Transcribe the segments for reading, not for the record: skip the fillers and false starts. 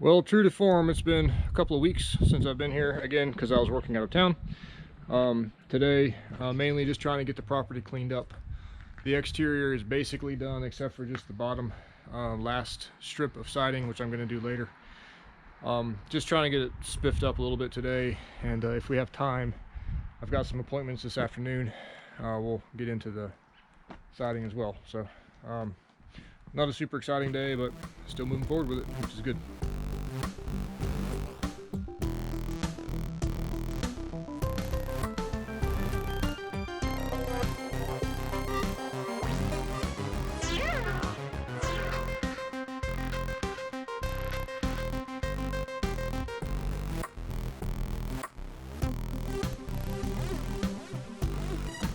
Well, true to form, it's been a couple of weeks since I've been here again because I was working out of town. Today, mainly just trying to get the property cleaned up. The exterior is basically done except for just the bottom last strip of siding, which I'm going to do later. Just trying to get it spiffed up a little bit today, and if we have time, I've got some appointments this afternoon. We'll get into the siding as well. So not a super exciting day, but still moving forward with it, which is good.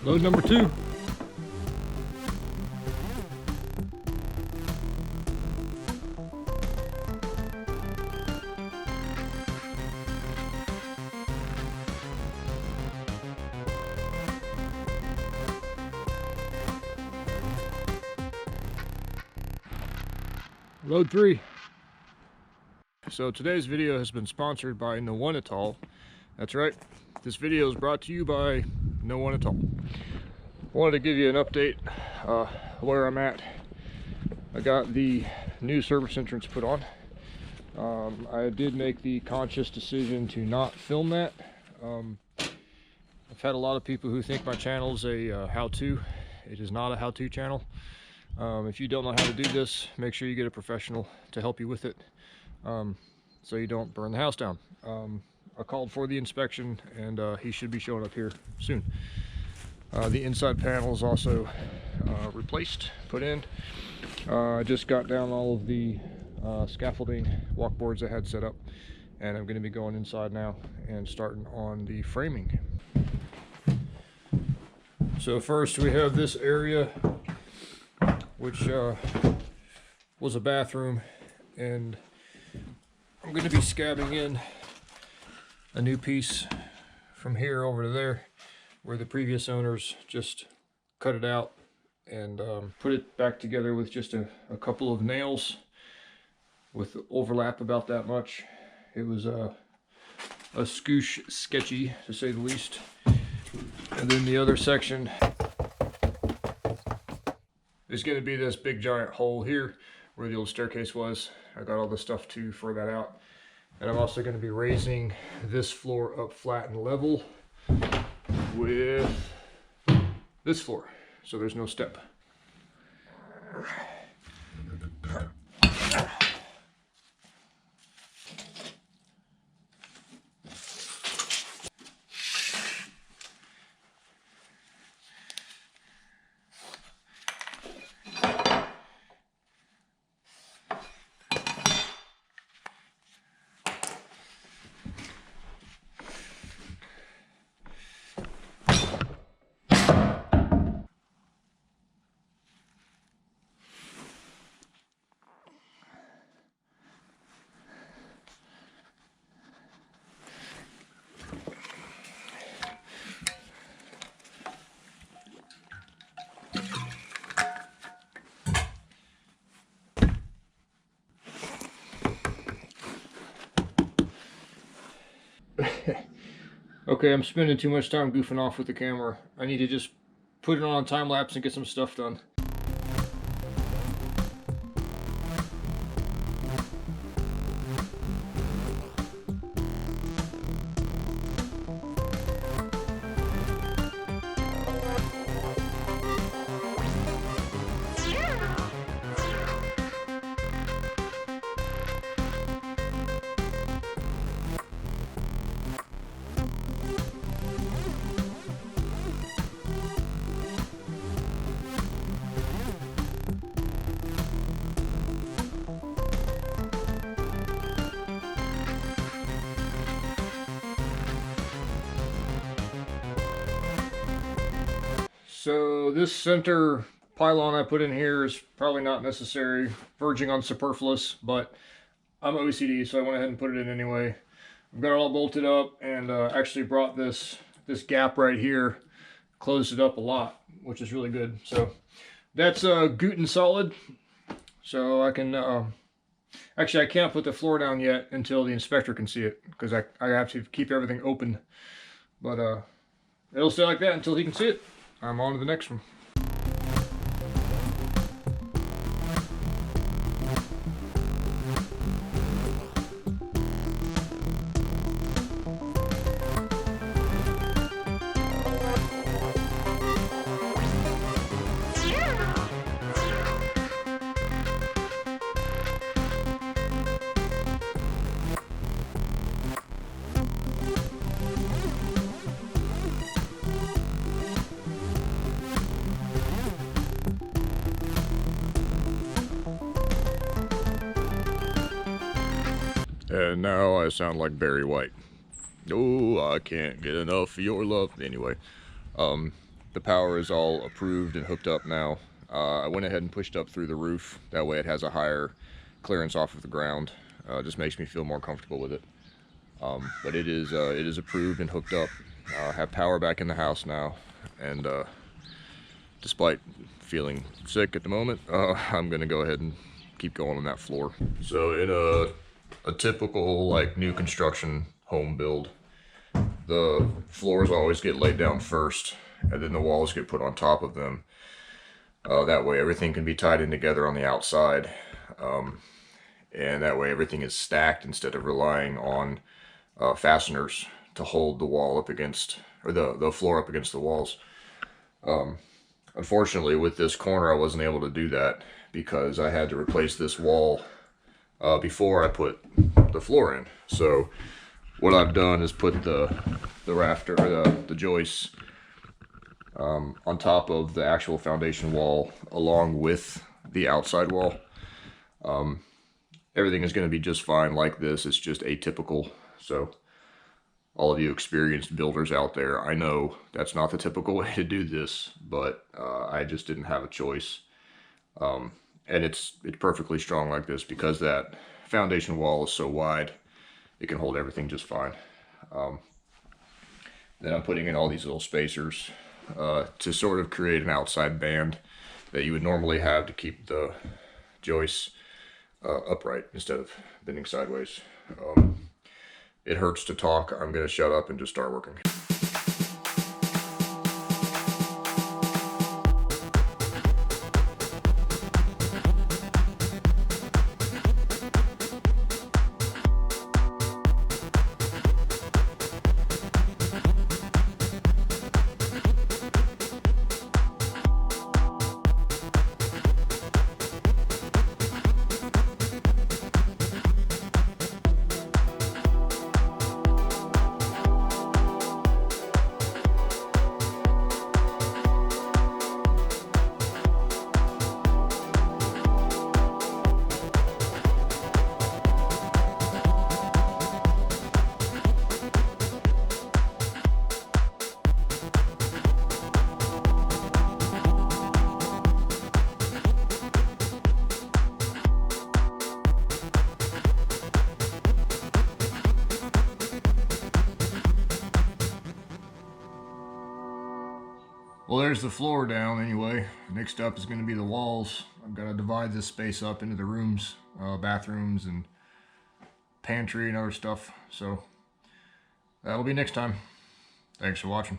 Load number 2. Load 3. So today's video has been sponsored by No One At All. That's right. This video is brought to you by No One At All. I wanted to give you an update where I'm at. I got the new service entrance put on. I did make the conscious decision to not film that. I've had a lot of people who think my channel is a how-to. It is not a how-to channel. If you don't know how to do this, make sure you get a professional to help you with it, so you don't burn the house down. I called for the inspection, and he should be showing up here soon. The inside panel is also replaced, put in. I just got down all of the scaffolding walkboards I had set up, and I'm going to be going inside now and starting on the framing. So first we have this area, which was a bathroom, and I'm going to be scabbing in a new piece from here over to there, where the previous owners just cut it out and put it back together with just a couple of nails with overlap about that much. It was a skoosh sketchy, to say the least. And then the other section is going to be this big giant hole here where the old staircase was. I got all the stuff to fur that out. And I'm also going to be raising this floor up flat and level with this floor, so there's no step. Okay, I'm spending too much time goofing off with the camera. I need to just put it on time lapse and get some stuff done. So this center pylon I put in here is probably not necessary, verging on superfluous, but I'm OCD, so I went ahead and put it in anyway. I've got it all bolted up, and actually brought this gap right here, closed it up a lot, which is really good. So that's Guten solid, so I can Actually, I can't put the floor down yet until the inspector can see it, because I have to keep everything open. But it'll stay like that until he can see it. I'm on to the next one. And now I sound like Barry White. Oh, I can't get enough of your love. Anyway, the power is all approved and hooked up now. I went ahead and pushed up through the roof. That way it has a higher clearance off of the ground. Just makes me feel more comfortable with it. But it is approved and hooked up. I have power back in the house now. And despite feeling sick at the moment, I'm going to go ahead and keep going on that floor. So in a typical like new construction home build, the floors always get laid down first and then the walls get put on top of them. That way everything can be tied in together on the outside, and that way everything is stacked instead of relying on fasteners to hold the wall up against, or the floor up against the walls. Unfortunately with this corner I wasn't able to do that because I had to replace this wall before I put the floor in. So what I've done is put the rafter, or the joists on top of the actual foundation wall along with the outside wall. Everything is going to be just fine like this. It's just atypical. So all of you experienced builders out there, I know that's not the typical way to do this, but I just didn't have a choice. And it's perfectly strong like this because that foundation wall is so wide, it can hold everything just fine. Then I'm putting in all these little spacers to sort of create an outside band that you would normally have to keep the joists upright instead of bending sideways. It hurts to talk. I'm going to shut up and just start working. Well, there's the floor down anyway. Next up is going to be the walls. I've got to divide this space up into the rooms, bathrooms and pantry and other stuff. So that'll be next time. Thanks for watching.